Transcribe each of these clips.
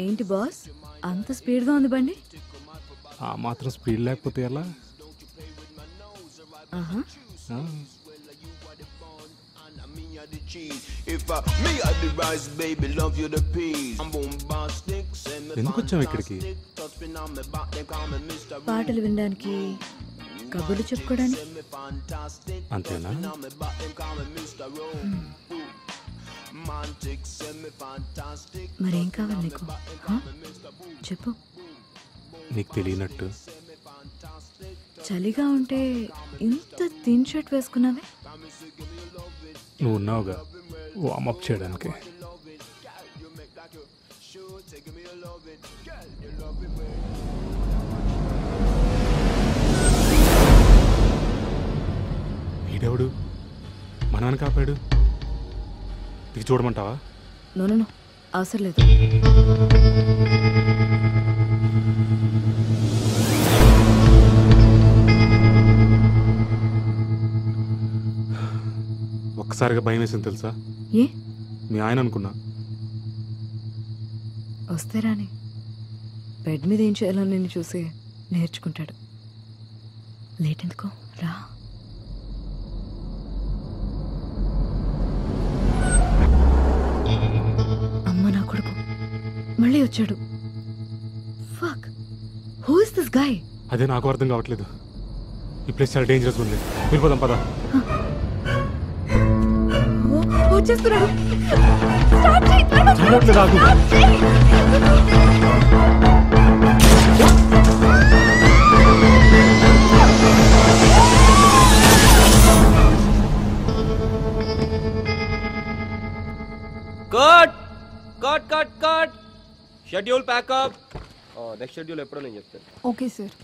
ఏంటి బాస్ అంత స్పీడ్గా ఉంది బండి? ఆ మాత్రం స్పీడ్ లేకపోతే ఎలా? ఎందుకు వచ్చాము ఇక్కడికి? పాటలు వినడానికి, కబుర్లు చెప్పుకోవడానికి. అంతేనా? మరేం కావాలి నీకు? చెప్పు. నీకు తెలియనట్టు చలిగా ఉంటే ఇంత థిన్ షర్ట్ వేసుకున్నావే? నువ్వు ఉన్నావుగా వార్మప్ చేయడానికి. వీడెవడు మనని కాపాడు? ఇది చూడమంటావా? నో అవసరం లేదు. ఒక్కసారిగా భయం వేసింది తెలుసా? ఏ? మీ ఆయన అనుకున్నా. వస్తే రాని, బెడ్ మీద ఏం చేయాలో నేను చూసి నేర్చుకుంటాడు. లేట్ ఎందుకో రా. అమ్మ నా కొడుకు మళ్ళీ వచ్చాడు. Fuck, who is this guy? అదే నాకు అర్థం కావట్లేదు. ఈ ప్లేస్ చాలా డేంజరస్ ఉంది. వెళ్ళిపోదాం పదా. వచ్చేస్తున్నాడు. Cut schedule pack up. Next schedule ఎప్పుడో నేను చెప్తాను. Okay sir.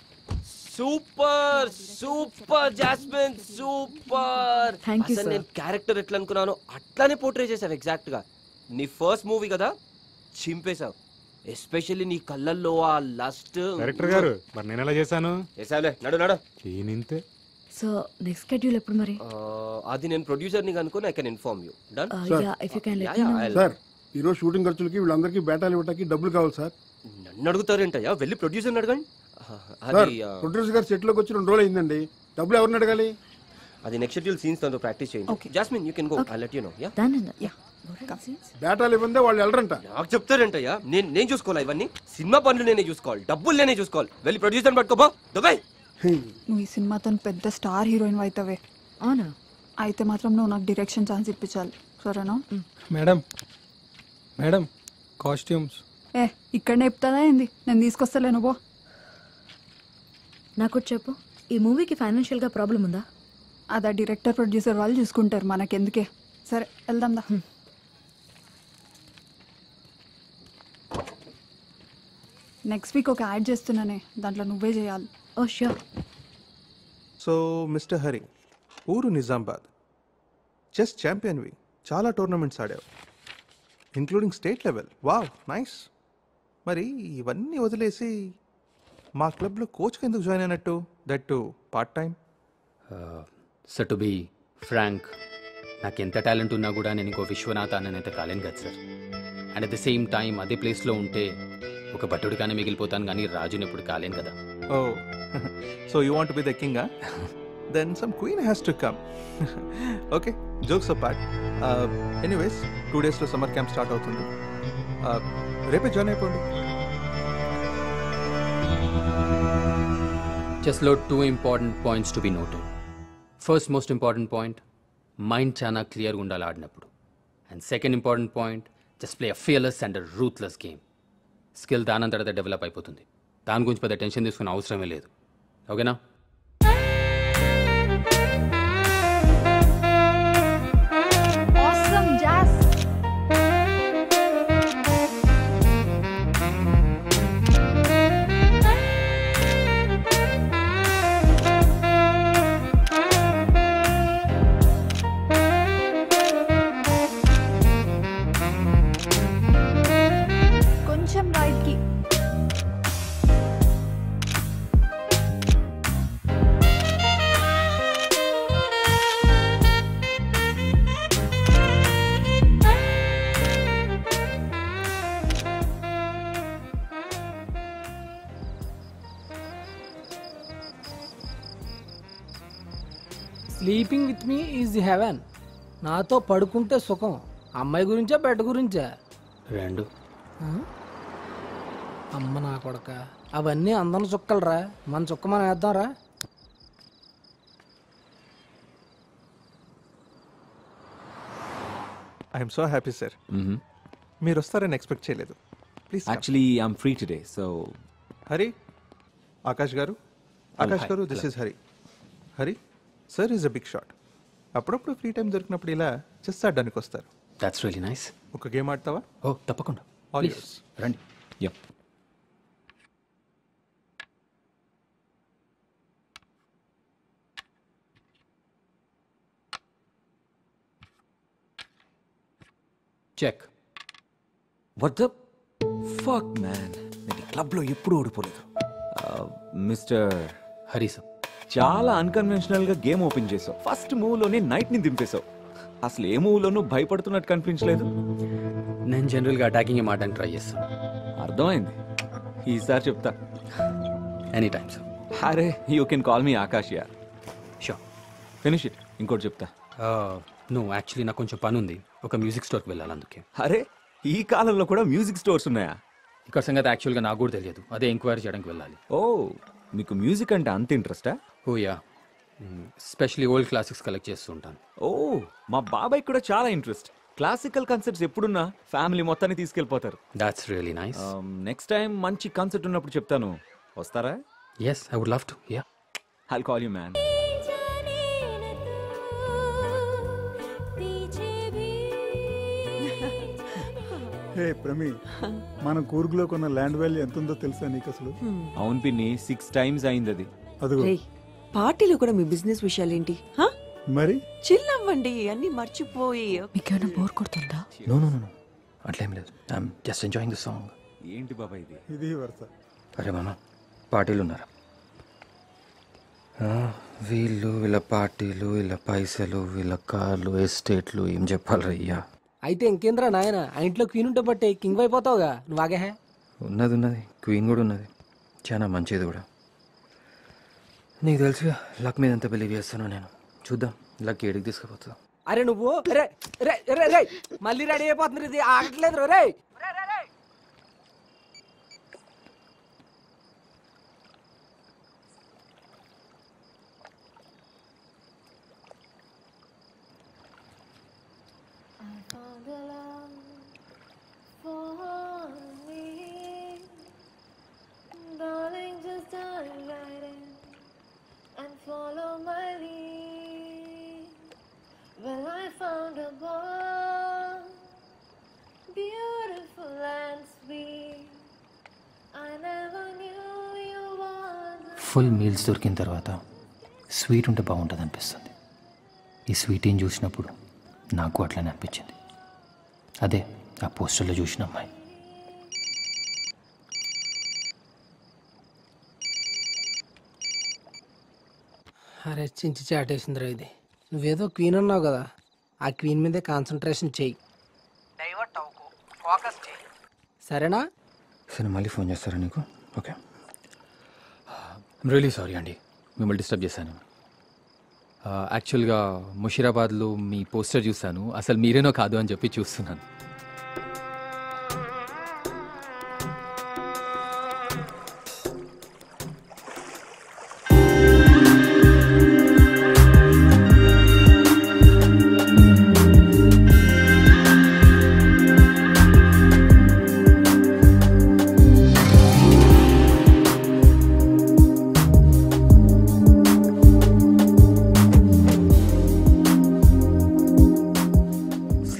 Super Jasmine, super. Thank you sir. నేను క్యారెక్టర్ ఎట్లా అనుకున్నానో అట్లానే పోర్ట్రే చేసావు ఎగ్జాక్ట్ గా. నీ ఫస్ట్ మూవీ కదా, చింపేశావు. ఎస్పెషల్లీ నీ కళ్ళల్లో ఆ లస్ట్. డైరెక్టర్ గారు మరి నేను ఎలా చేశాను? చేసావులే, నడు. ఇంతే. సో నెక్స్ట్ షెడ్యూల్ ఎప్పుడు మరి? అది నేను ప్రొడ్యూసర్ ని కనుక్కొని I can inform you. Done if you can let me know. Sir ఈరోజు షూటింగ్ ఖర్చులకి వీళ్ళందరికీ బేటాలు ఇవ్వడానికి డబ్బులు కావాలి సార్. నన్ను అడుగుతారేంటయ్యా? వెళ్ళి ప్రొడ్యూసర్ అడగండి. సార్ ప్రొడ్యూసర్ గారు సెట్ లోకి వచ్చి 2 రోజులు అయిందండి. డబ్బులు ఎవరిని అడగాలి? అది నెక్స్ట్ షెడ్యూల్ సీన్స్ తో ప్రాక్టీస్ చేయండి. Jasmine you can go. I let you know. Ya బేటాలు ఇవ్వందే వాళ్ళు వెళ్ళరంట. నాకు చెప్తారంటయ్యా? నేను చూసుకోవాలి ఇవన్నీ. సినిమా పనులు నేనే చూసుకోవాలి, డబ్బులు నేనే చూసుకోవాలి. వెళ్ళి ప్రొడ్యూసర్ పట్టుకోబో దుబాయ్. నువ్వు ఈ సినిమాతో పెద్ద స్టార్ హీరోయిన్ అవుతావే. అవునా? అయితే మాత్రం నువ్వు నాకు డైరెక్షన్ ఛాన్స్ ఇప్పించాలి, సరేనా? మేడం కాస్ట్యూమ్స్ ఇక్కడనే చెప్తాదా ఏంది? నేను తీసుకొస్తలేను బో. నాకు చెప్పు, ఈ మూవీకి ఫైనాన్షియల్గా ప్రాబ్లం ఉందా? అదా డైరెక్టర్ ప్రొడ్యూసర్ వాళ్ళు చూసుకుంటారు, మనకెందుకే. సరే వెళ్దాం దా. నెక్స్ట్ వీక్ ఒక యాడ్ చేస్తున్నానే, దాంట్లో నువ్వే చేయాలి. Oh sure. So mister Hari, ఊరు నిజామాబాద్, చెస్ ఛాంపియన్వి, చాలా టోర్నమెంట్స్ ఆడావు, including state level. Wow, nice. మరి ఇవన్నీ వదిలేసి మా క్లబ్లో కోచ్కి ఎందుకు జాయిన్ అయినట్టు? That to part time? Sir to be frank, నాకు ఎంత టాలెంట్ ఉన్నా కూడా నేను ఇంకో విశ్వనాథ్ అన్ననైతే కాలేను కదా sir. And at the same time అదే ప్లేస్లో ఉంటే ఒక భట్టుడిగానే మిగిలిపోతాను, కానీ రాజుని ఎప్పుడు కాలేను కదా. Oh, so you want be the king? Then some queen has to come. Okay, jokes apart. Anyways 2 డేస్లో సమ్మర్ క్యాంప్ స్టార్ట్ అవుతుంది. రేపే జాయిన్ అయిపోండి. చెస్లో 2 important points to be noted. First most important point, mind చాలా క్లియర్గా ఉండాలి ఆడినప్పుడు. And second important point, just play a fearless and ruthless game. Skill దానంతట డెవలప్ అయిపోతుంది, దాని గురించి పెద్ద టెన్షన్ తీసుకునే అవసరమే లేదు. ఓకేనా? Sleeping with me is heaven. నాతో పడుకుంటే సుఖం. అమ్మాయి గురించా బెడ్ గురించా? రెండు. ఆ? అమ్మ నా కొడక, అవన్నీ అందరి చుక్కలరా. మన చుక్క మనం వేద్దాంరా. I'm so happy sir. మీరు వస్తారని ఎక్స్పెక్ట్ చేయలేదు. Please actually I'm free today so. Hari, Akash garu. Akash garu, this is Hari. Hari sir is a big shot. అప్పుడప్పుడు ఫ్రీ టైం దొరికినప్పుడు ఇలా చెస్ ఆడడానికి వస్తారు. That's really nice. ఒక గేమ్ ఆడతావా? ఓ తప్పకుండా. All Please, yours. రండి. Yup. Check. What the fuck man, నేను క్లబ్లో ఎప్పుడు ఓడిపోలేదు. Mister Hari sir. చాలా అన్కన్వెన్షనల్ గా గేమ్ ఓపెన్ చేసావు. ఫస్ట్ మూవ్ లోనే నైట్ ని దింపేశావు. అసలు ఏ మూవ్ లోనూ భయపడుతున్నట్టు కనిపించలేదు. నేను జనరల్గా అటాకింగ్ ఆడడానికి ట్రై చేస్తాను. అర్థమైంది, ఈసారి చెప్తా. Any time sir. అరే you can call me Akash yeah. Sure. Finish it. ఇంకోటి చెప్తా. నో, యాక్చువల్లీ నాకు కొంచెం పని ఉంది. ఒక మ్యూజిక్ స్టోర్కి వెళ్ళాలి, అందుకే. అరే ఈ కాలంలో కూడా మ్యూజిక్ స్టోర్స్ ఉన్నాయా? ఇక్కడ సంగతి యాక్చువల్గా నాకు కూడా తెలియదు. అదే ఎంక్వైరీ చేయడానికి వెళ్ళాలి. ఓ, మీకు మ్యూజిక్ అంటే అంత ఇంట్రెస్టా? Oh yeah, specially old classics collect చేస్తూ ఉంటాను. ఓ, మా బాబాయ్ కూడా చాలా ఇంట్రెస్ట్. క్లాసికల్ కన్సర్ట్స్ ఎప్పుడున్నా ఫ్యామిలీ మొత్తాన్ని తీసుకెళ్ళిపోతారు. That's really nice. Next time మంచి కన్సర్ట్ ఉన్నప్పుడు చెప్తాను, వస్తారా? Yes, I would love to. Yeah, I'll call you man. Hey Prami, మన కూర్గులో కొన్న ల్యాండ్ వాల్యూ ఎంత ఉందో తెలుసా నీకు అసలు? అవును పిన్ని, 6 times అయింది అది. అదిగో పార్టీలో కూడా మీ బిజినెస్ విషయాలేంటి? మరి చిల్ అవ్వండి, అన్ని మర్చిపోయి. మీకేమైనా బోర్ కొడుతుందా? నో నో నో, అట్లేం లేదు. I'm just enjoying the song. ఏంటి బాబాయ్ ఇది? ఇది వరుస. అరే మామ, పార్టీలు ఉన్నారా? వీళ్ళు, వీళ్ళ పార్టీలు, వీళ్ళ పైసలు, వీళ్ళ కార్లు, ఎస్టేట్లు, ఏం చెప్పాలి అయ్యా. అయితే ఇంకేంద్రా నాయన, ఆ ఇంట్లో క్వీన్ ఉంటే బట్టే కింగ్ అయిపోతావుగా నువ్వు. ఆగే ఉన్నది ఉన్నది, క్వీన్ కూడా ఉన్నది, చాలా మంచిది కూడా. నీకు తెలుసుగా లక్ మీద ఎంత బిలీవ్ చేస్తానో నేను. చూద్దాం లక్ ఏడికి తీసుకుపోతుందా. అరే నువ్వు రే రే రే రే మళ్ళీ రెడీ అయిపోతున్నారు, ఇది ఆగట్లేదు రే. Follow my lead. Well, I found a boy, beautiful and sweet. I never knew you were. Full meals దొరికిన తర్వాత స్వీట్ ఉంటే బాగుంటుంది అనిపిస్తుంది. ఈ స్వీట్ ఏం చూసినప్పుడు నాకు అట్లనే అనిపించింది. అదే ఆ పోస్టర్లో చూసిన అమ్మాయి. అరే చించి చాటేసిందిరా ఇది. నువ్వేదో క్వీన్ అన్నావు కదా, ఆ క్వీన్ మీదే కాన్సన్ట్రేషన్ చెయ్యి. డైవర్ట్ అవ్వకు, ఫోకస్ చెయ్యి, సరేనా? సరే, మళ్ళీ ఫోన్ చేస్తారా నీకు? ఓకే. రియలీ సారీ అండి, మిమ్మల్ని డిస్టర్బ్ చేశాను. యాక్చువల్గా ముషీరాబాద్లో మీ పోస్టర్ చూశాను. అసలు మీరేనో కాదు అని చెప్పి చూస్తున్నాను.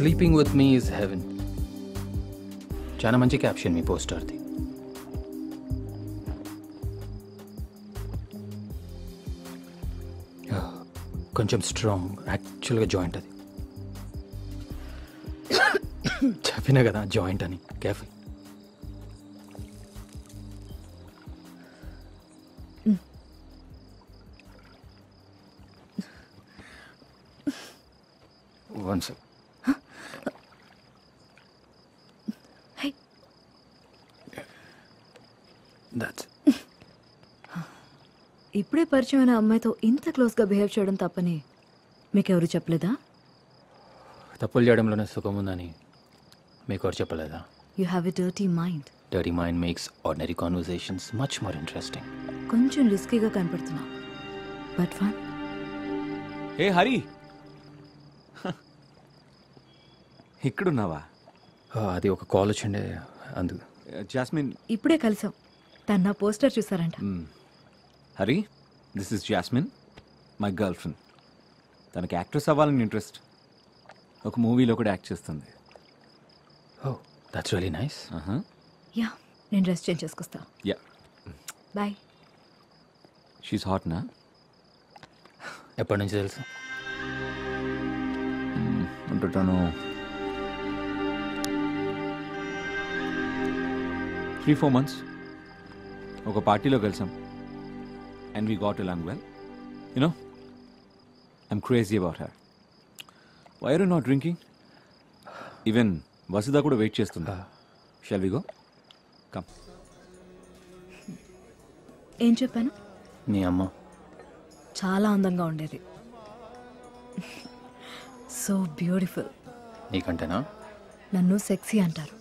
Sleeping with me is heaven. చాలా మంచి క్యాప్షన్ మీ పోస్టర్ది. కొంచెం స్ట్రాంగ్, యాక్చువల్గా జాయింట్ అది. చెప్పినా కదా జాయింట్ అని. కేర్ఫుల్. One second. ఇప్పుడే పరిచయమైన అమ్మాయితో ఇంత క్లోజ్గా బిహేవ్ చేయడం తప్పని మీకెవరు చెప్పలేదా? తప్పులు చేయడంలోనే సుఖం ఉందని మీకు ఎవరు చెప్పలేదా? You have a dirty mind. Dirty mind makes ordinary conversations much more interesting. కొంచెం రిస్కీగా కనపడుతున్నా, బట్ ఫన్. ఏ హరి, ఇక్కడున్నావా? అది ఒక కాల్ వచ్చిండే అందుకు. జాస్మిన్, ఇప్పుడే కలిసాం. తన నా పోస్టర్ చూసారంట. Hari, this is Jasmine, my girlfriend. తనకి యాక్ట్రెస్ అవ్వాలని ఇంట్రెస్ట్. ఒక మూవీలో కూడా యాక్ట్ చేస్తుంది. Oh, that's really nice. Yeah, నేను డ్రెస్ చేంజ్ చేసుకొస్తా. Yeah, bye. షీస్ హాట్ నా? ఎప్పటి నుంచి తెలుసు? ఉంటుంటాను 3-4 months. ఒక పార్టీలో కలిసాం and we got along well. You know, I'm crazy about her. Why are you not drinking? Even Vasudha కూడా వెయిట్ చేస్తుందా. Shall we go? కమ్. ఏం చెప్పాను? మీ అమ్మ చాలా అందంగా ఉండేది. So beautiful. నీకంటేనా? నన్ను సెక్సీ అంటారు,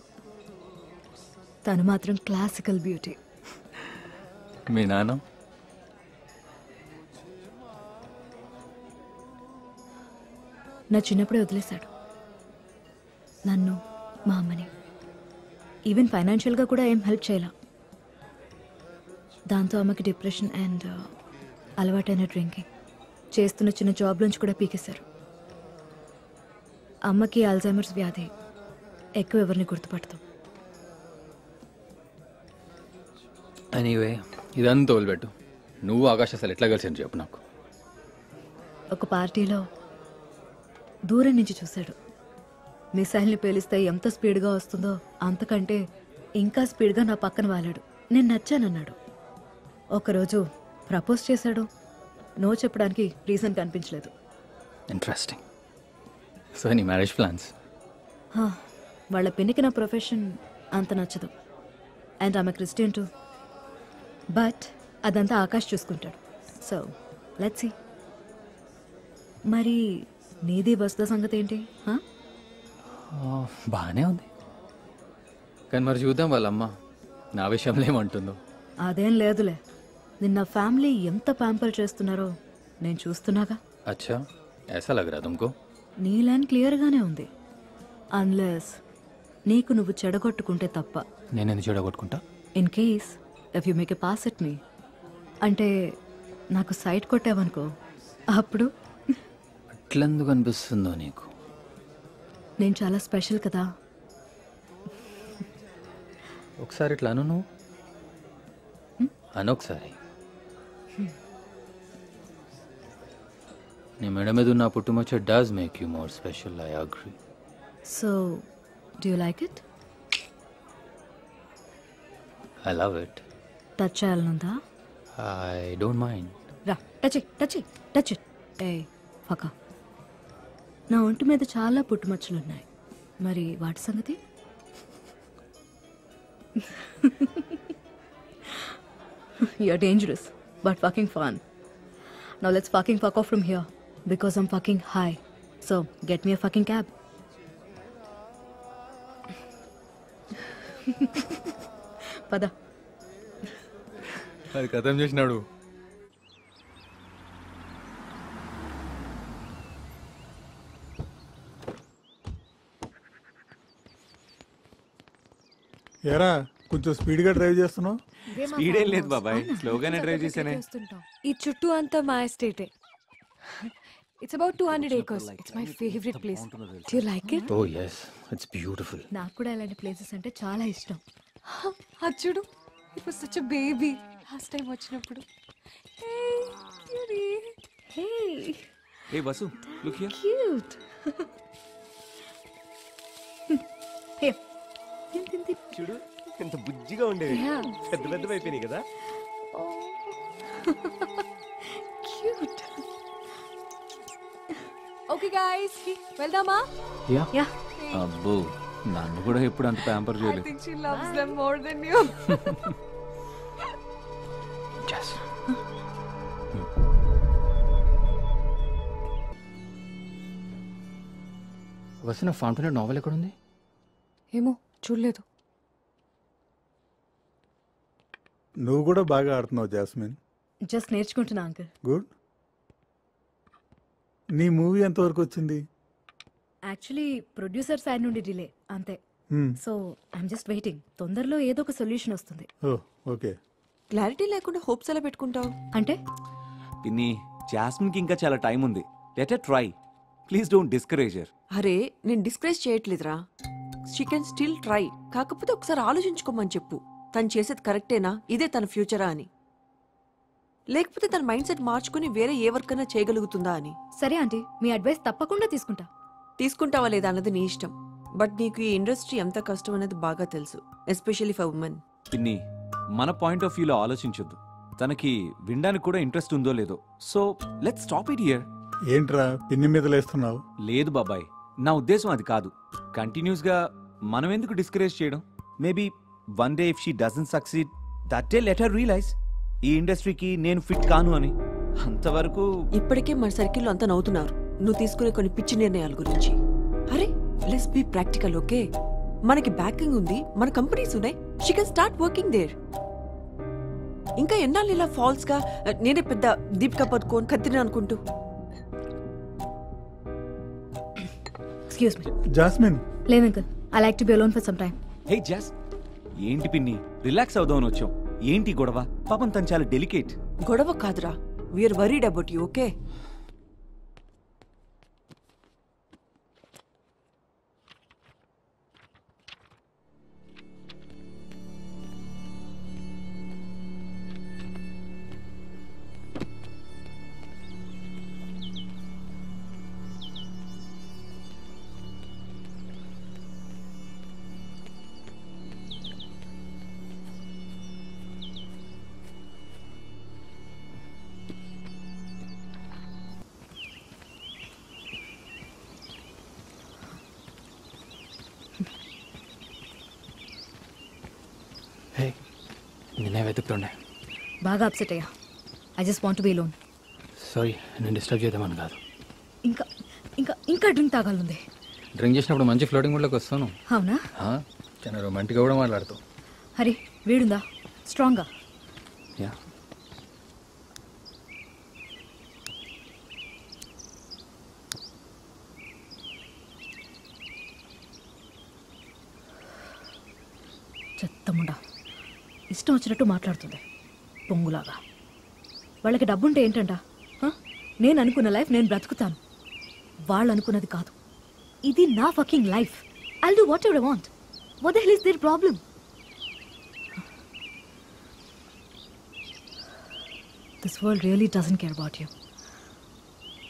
తను మాత్రం క్లాసికల్ బ్యూటీ. మీ నాన్న? నా చిన్నప్పుడే వదిలేశాడు నన్ను, మా అమ్మని. ఈవెన్ ఫైనాన్షియల్గా కూడా ఏం హెల్ప్ చేయలే. దాంతో అమ్మకి డిప్రెషన్ అండ్ అలవాటైన డ్రింకింగ్. చేస్తున్న చిన్న జాబ్ నుంచి కూడా పీకేశారు. అమ్మకి అల్జైమర్స్ వ్యాధి, ఎక్కువ ఎవరిని గుర్తుపడతాం. ఎనీవే, ఇదంతా వదిలిపెట్టు. నువ్వు ఆకాశ అసలు ఎట్లా కలిసి చెప్పు నాకు. ఒక పార్టీలో దూరం నుంచి చూశాడు. మిసైల్ని పేలిస్తే ఎంత స్పీడ్గా వస్తుందో అంతకంటే ఇంకా స్పీడ్గా నా పక్కన వాలాడు. నేను నచ్చానన్నాడు. ఒకరోజు ప్రపోజ్ చేశాడు. నో చెప్పడానికి రీజన్ కనిపించలేదు. ఇంట్రెస్టింగ్. సో నీ మ్యారేజ్ ప్లాన్స్? వాళ్ళ పెన్నికి నా ప్రొఫెషన్ అంత నచ్చదు. అండ్ ఆమె క్రిస్టియన్ టు. బట్ అదంతా ఆకాష్ చూసుకుంటాడు. So let's see. మరి నీది బస్తా సంగతి ఏంటి? బాగానే ఉంది, కానీ మరి చూద్దాం వాళ్ళమ్మ నా విషయంలో ఏమంటుందో. అదేం లేదులే. నిన్న ఫ్యామిలీ ఎంత ప్యాంపర్ చేస్తున్నారో నేను చూస్తున్నాగా. అచ్చా, ऐसा लग रहा तुमको? నీ లైన్ క్లియర్గానే ఉంది. అన్లెస్ నీకు నువ్వు చెడగొట్టుకుంటే తప్ప. నేనెందుకు చెడగొట్టుకుంటా? In case if you make a pass at me, అంటే నాకు సైట్ కొట్టావనుకో, అప్పుడు అట్లెందుకు అనిపిస్తుందో నీకు? నేను చాలా స్పెషల్ కదా. ఒకసారి ఇట్లా అను. నువ్వు అనొకసారి. నీ మెడ మీద ఉన్న పుట్టుమచ్చ does make you more special. I agree. So do you like it? I love it. Touch చేయాలనుందా? I don't mind. రా, టచ్ టచ్ ఇట్. ఏ ఫక, నా ఒంటి మీద చాలా పుట్టుమచ్చలు ఉన్నాయి. మరి వాటి సంగతి? You're dangerous, but fucking fun. Now let's fucking fuck off from here, because I'm fucking high. So, get me a fucking cab. Pada. అది కథం చేసినాడు. ఏరా, కొంచెం స్పీడ్గా డ్రైవ్ చేస్తున్నావు? స్పీడ్ ఏం లేదు బాబాయ్, స్లోగానే డ్రైవ్ చేశానే. ఈ చుట్టూ అంతా మా ఎస్టేటే. It's about 200 acres. It's my favorite place. Do you like it? Oh yes, it's beautiful. నాకు కూడా ఇలాంటి ప్లేసెస్ అంటే చాలా ఇష్టం. చూడు, it was such a baby last time వచ్చినప్పుడు. Hey, cutie. Hey, Hey Vasu, look here. cute. Here. చూడు ఎంత బుజ్జిగా ఉండేది. Yeah. పెద్ద పెద్ద అయిపోయినాయి కదా. Cute. Okay guys, వెళ్దామా? Yeah. అబ్బో, నన్ను కూడా ఎప్పుడు అంత ప్యాంపర్ I చేయలేదు. think she loves them more than you. Yes. వసిన ఫౌంటైన్ నావెల్ ఎక్కడుంది? ఏమో చూడలేదు. నువ్వు కూడా బాగా ఆడుతున్నావు జాస్మిన్. జస్ట్ నేర్చుకుంటున్నా అంకుల్. గుడ్. నీ మూవీ ఎంతవరకు వచ్చింది? యాక్చువల్లీ ప్రొడ్యూసర్ సైడ్ నుండి డిలే అంతే. So I'm just waiting. తొందరలో ఏదో ఒక సొల్యూషన్ వస్తుంది. ఓకే. క్లారిటీ లేకుండా హోప్స్ ఎలా పెట్టుకుంటావు? అంటే పిన్ని, జాస్మిన్కి ఇంకా చాలా టైం ఉంది. Let her try. Please don't discourage her. అరే నేను డిస్కరేజ్ చేయట్లేదురా. She can still try. కాకపోతే ఒకసారి ఆలోచించుకోమని చెప్పు. తను చేసేది కరెక్టేనా, ఇదే తన ఫ్యూచరా అని. లేకపోతే తన మైండ్ సెట్ మార్చుకుని వేరే ఏ వర్క్ అయినా చేయగలుగుతుందా అని. సరే ఆంటీ, మీ అడ్వైస్ తప్పకుండా తీసుకుంటా. తీసుకుంటావా లేదా అన్నది నీ ఇష్టం. బట్ నీకు ఈ ఇండస్ట్రీ ఎంత కష్టం అనేది బాగా తెలుసు, ఎస్పెషల్లీ ఫర్ ఉమెన్. పిన్ని, మన పాయింట్ ఆఫ్ వ్యూలో ఆలోచించొద్దు. తనకి వినడానికి కూడా ఇంట్రెస్ట్ ఉందో లేదో. So let's stop it here. ఏంట్రా పిన్ని మీద లేస్తున్నావు? లేదు బాబాయ్, నా ఉద్దేశం అది కాదు. కంటిన్యూస్ గా మనం ఎందుకు డిస్కరేజ్ చేయడం? Maybe one day if she doesn't succeed, that day let her realise ఈ ఇండస్ట్రీకి నేను ఫిట్ కాను అని. అంతవరకు ఇప్పటికే మన సర్కిల్లో అంతా నవ్వుతున్నారు నువ్వు తీసుకునే కొన్ని పిచ్చి నిర్ణయాల గురించి. అరే లెట్స్ బి ప్రాక్టికల్. ఓకే, మనకి బ్యాకింగ్ ఉంది, మన కంపెనీస్ ఉన్నాయి. She can start working there. ఇంకా ఎన్నాళ్ళు ఇలా ఫాల్స్ గా నేనే పెద్ద దీపికా పదుకోన్ కత్తిని అనుకుంటూ. Excuse me. జాస్మిన్. లేదు uncle, I like to be alone for some time. Hey Jas, ఏంటి పిన్ని రిలాక్స్ అవుదామని వచ్చాం. ఏంటి గొడవ? పాపం తను చాలా డెలికేట్. గొడవ కాదురా, we are worried about you. Okay, నిన్నే వెతుకుతుండే. బాగా అప్సెట్ అయ్యా. I just want be alone. Sorry, నేను డిస్టర్బ్ చేద్దామని కాదు. ఇంకా ఇంకా ఇంకా డ్రింక్ తాగాలంది. డ్రింక్ చేసినప్పుడు మంచి ఫ్లోటింగ్ మూడ్లోకి వస్తాను. అవునా? చాలా రొమాంటిక్గా కూడా మాట్లాడుతావు. హరి, వీడుందా స్ట్రాంగ్గా? యా. చెత్తముండా, ఇష్టం వచ్చినట్టు మాట్లాడుతుంది పొంగులాగా. వాళ్ళకి డబ్బుంటే ఏంటంట? నేను అనుకున్న లైఫ్ నేను బ్రతుకుతాను, వాళ్ళు అనుకున్నది కాదు. ఇది నా fucking life. I'll do what ever I want. What the hell is there problem? This world really doesn't care about you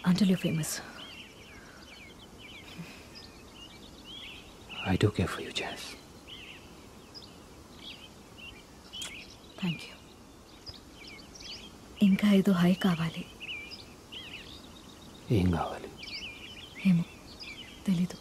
until you're famous. I do care for you, Jazz. Thank you. ఇంకా ఏదో high కావాలి. ఏం కావాలి? ఏమో తెలీదు.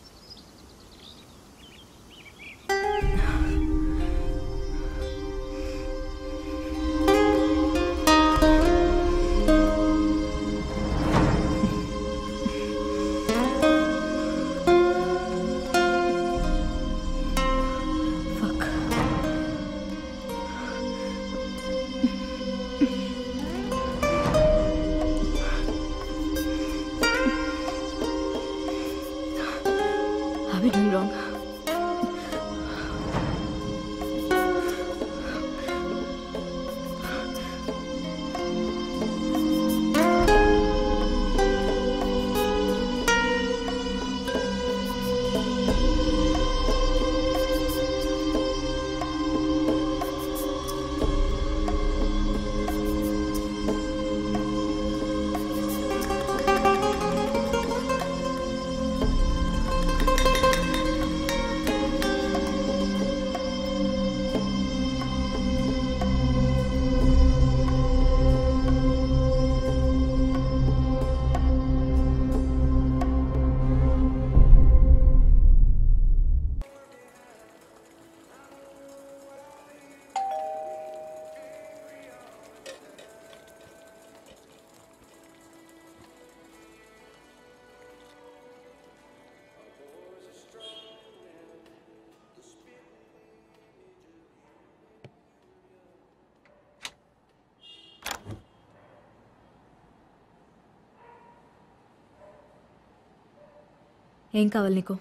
ఏం కావాలి నీకు?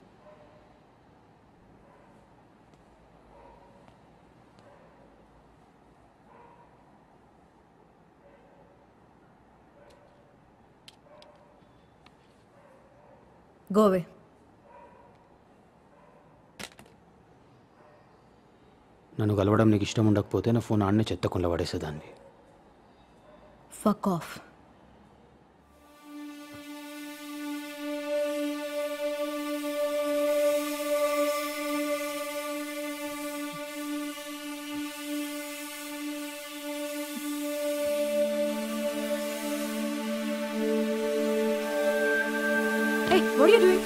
గోవే. నన్ను కలవడం నీకు ఇష్టం ఉండకపోతే నా ఫోన్ ఆడనే చెత్త కుండ పడేసేదాన్ని. Fuck off. Hey, what are you doing?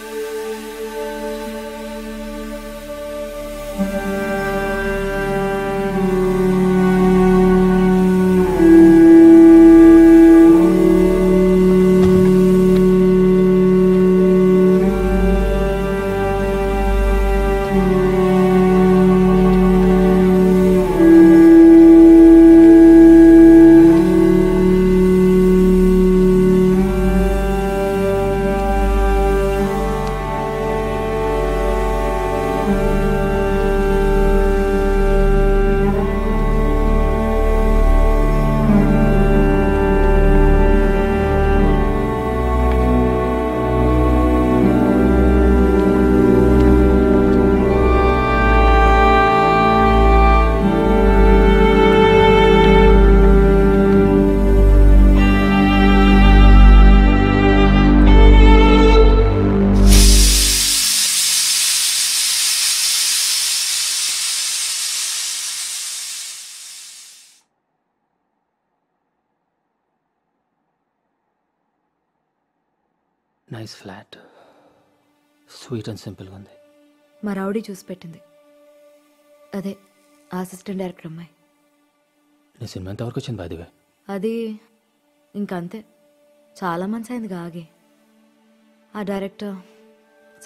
Nice flat, sweet and సింపుల్గా ఉంది. మా రౌడీ చూసి పెట్టింది. అదే అసిస్టెంట్ డైరెక్టర్ అమ్మాయి. నీ సినిమా ఎంతవరకు వచ్చింది బై ది వే? అది ఇంకంతే, చాలా మంత్స్ అయింది ఆగి. ఆ director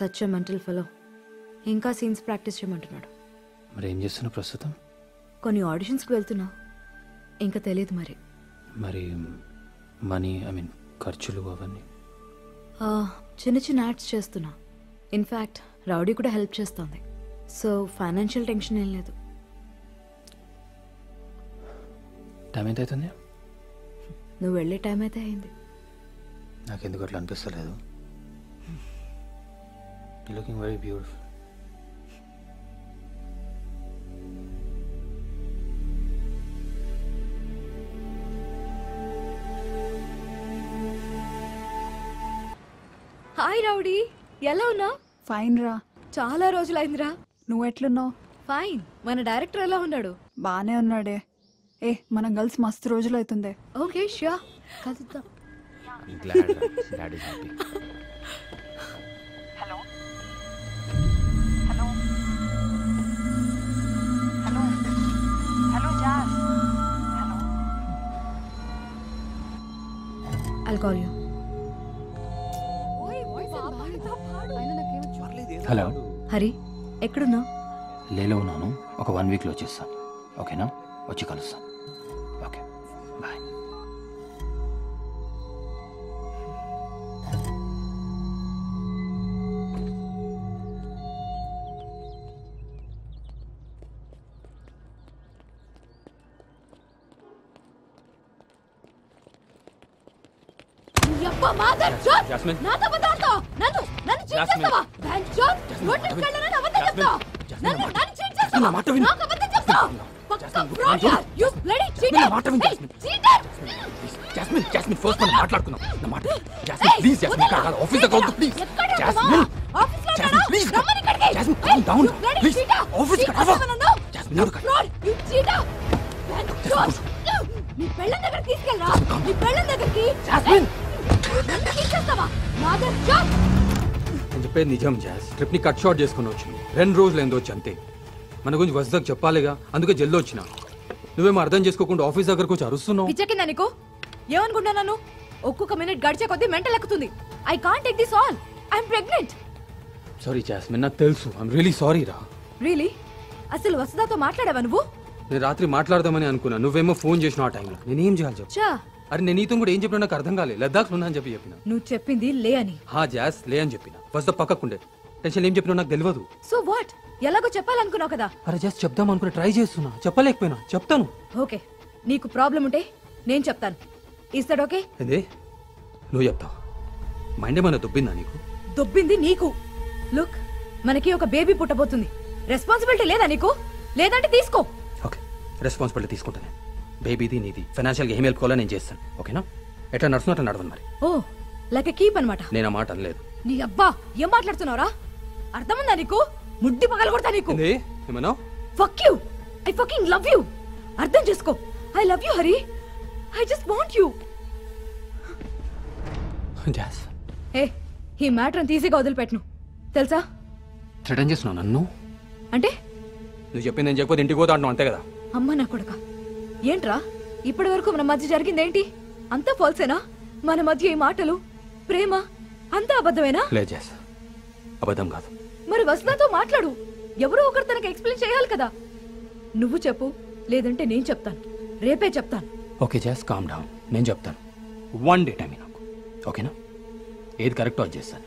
such a mental fellow, ఇంకా సీన్స్ ప్రాక్టీస్ చేయమంటున్నాడు. మరి ఏం చేస్తున్నావు ప్రస్తుతం? కొన్ని ఆడిషన్స్కి వెళ్తున్నా, ఇంకా తెలియదు మరి. మరి మనీ, ఐ మీన్ ఖర్చులు అవన్నీ? చిన్న చిన్న యాడ్స్ చేస్తున్నా. ఇన్ఫ్యాక్ట్ రౌడీ కూడా హెల్ప్ చేస్తుంది. సో ఫైనాన్షియల్ టెన్షన్ ఏం లేదు. టైం ఎంత అవుతుంది? నువ్వు వెళ్ళే టైం అయితే అయింది. నాకెందుకు అట్లా అనిపిస్తలేదు. Looking very beautiful. Hi rowdy, ఎలా ఉన్నావు? ఫైన్ రా. చాలా రోజులైందిరా. నువ్వు ఎట్లున్నావు? ఫైన్. మన డైరెక్టర్ ఎలా ఉన్నాడు? బానే ఉన్నాడే. మనం కలిసి మస్తు రోజులు అవుతుంది. ఓకే ష్యూర్, కలుద్దాం. Glad Dad is happy. Hello hello hello hello Jas. Hello. I'll call you. Hello Hari, ఎక్కడున్నావు? లేలో ఉన్నాను. ఒక 1 వీక్లో వచ్చేస్తాను. ఓకేనా? వచ్చి కలుస్తాను. Okay bye. యప్ప మాదర్ జాన్, జాస్మిన్, నాతో మాట్లాడతావా? నన్ను చీట్ చేస్తావా? బ్యాంక్ జాన్, రోడ్డు కళ్ళన అబద్ధం చెప్తావా? నన్ను చీట్ చేస్తావా? నాకు అబద్ధం చెప్తావా? పక్కా ఫ్రాడ్ యార్, you bloody cheater. Cheater. Jasmine, Jasmine first మనం మాట్లాడుకుందాం. నా మాట జాస్మిన్, ప్లీజ్ జాస్మిన్, కాదు ఆఫీస్ దగ్గర వద్దు please. Jasmine, Jasmine please. Jasmine calm down please. Office కి రావా? జాస్మిన్ నోడు cut. Fraud, you cheater. Bank జాన్, నీ పెళ్ళం దగ్గర తీసుకెళ్ళరా. నీ పెళ్ళం దగ్గరికి. జాస్మిన్, నన్ను చీట్ చేస్తావా? మాదర్ జాన్. నేను చెప్పేది నిజం జాస్. ట్రిప్ని కట్ షార్ట్ చేసుకుని వచ్చింది. 2 రోజులు అయింది వచ్చి, అంతే. మన గురించి వస్తాకు చెప్పాలిగా, అందుకే జల్ది వచ్చిన. నువ్వేమో అర్థం చేసుకోకుండా ఆఫీస్ దగ్గరకు వచ్చి అరుస్తున్నావు. పిచ్చకిందా నీకు? ఏమనుకుంటున్నాను? ఒక్కొక్క మినిట్ గడిచే కొద్దీ మెంటల్ ఎక్కుతుంది. I can't take this all. I'm pregnant. Sorry jasmine, నాకు తెలుసు. ఐఎమ్ రియలీ సారీ రా. రియలీ? అసలు వసుదాతో మాట్లాడావా నువ్వు? నేను రాత్రి మాట్లాడదామని అనుకున్నా. నువ్వేమో ఫోన్ చేసిన ఆ టైంలో. నేనేం చేయాలి చెప్పు? చా, అరే నేను నీతో కూడా ఏం చెప్పినా నాకు అర్థం కాలేదు. లద్దాఖ్ ఉన్నా అని చెప్పిన. నువ్వు చెప్పింది లే అని. హా జాస్, లే అని చెప్పిన. వస్తా పక్కకుండే. టెన్షన్ ఏం చెప్పినా నాకు తెలియదు. So what? ఎలాగో చెప్పాలనుకున్నావు కదా. అరే జస్ట్ చెప్దాం అనుకుని ట్రై చేస్తున్నా, చెప్పలేకపోయినా. చెప్తాను. ఓకే, నీకు ప్రాబ్లం ఉంటే నేను చెప్తాను. ఇస్తాడు ఓకే? ఏంది నువ్వు చెప్తావు? మైండ్ ఏమైనా దొబ్బిందా నీకు? దొబ్బింది నీకు. లుక్, మనకి ఒక బేబీ పుట్టబోతుంది. రెస్పాన్సిబిలిటీ లేదా నీకు? లేదంటే తీసుకో. ఓకే, రెస్పాన్సిబిలిటీ తీసుకుంటాను. బేబీది నీది. ఫైనాన్షియల్గా ఏం హెల్ప్ కావాలో నేను చేస్తాను. ఓకేనా? ఎట్లా నడుస్తున్నట్టు నడవను మరి. ఓ లైక్ కీప్ అనమాట. నేను ఆ మాట అనలేదు. నీ అబ్బా ఏం మాట్లాడుతున్నావురా? అర్థముందా నీకు? ముడ్డి పగల కొడతా నీకు. ఏమన్నా? Fuck you. I fucking love you. అర్థం చేసుకో. I love you Hari. I just want you. Jas, ఏ ఈ మ్యాటర్ ఈజీగా వదిలిపెట్టను తెలుసా? థ్రెటన్ చేస్తున్నావు నన్ను? అంటే నువ్వు చెప్పింది నేను చెప్పకపోతే ఇంటికి పోతా అంటున్నావు అంతే కదా? అమ్మ నా కొడుక, ఏంట్రా ఇప్పటి వరకు మన మధ్య జరిగిందేంటి? అంతా ఫాల్సేనా? మన మధ్య ఈ మాటలు, ప్రేమ అంతా అబద్ధమేనా? లేదు జాస్, అబద్ధం కాదు. మరి వసనాతో మాట్లాడు. ఎవరో ఒకరు తనకి ఎక్స్ప్లెయిన్ చేయాలి కదా. నువ్వు చెప్పు, లేదంటే నేను చెప్తాను. రేపే చెప్తాను. Okay Jas, calm down. నేను చెప్తాను. 1 డే టైం నాకు. ఓకేనా? ఏది కరెక్టో అది చేస్తాను.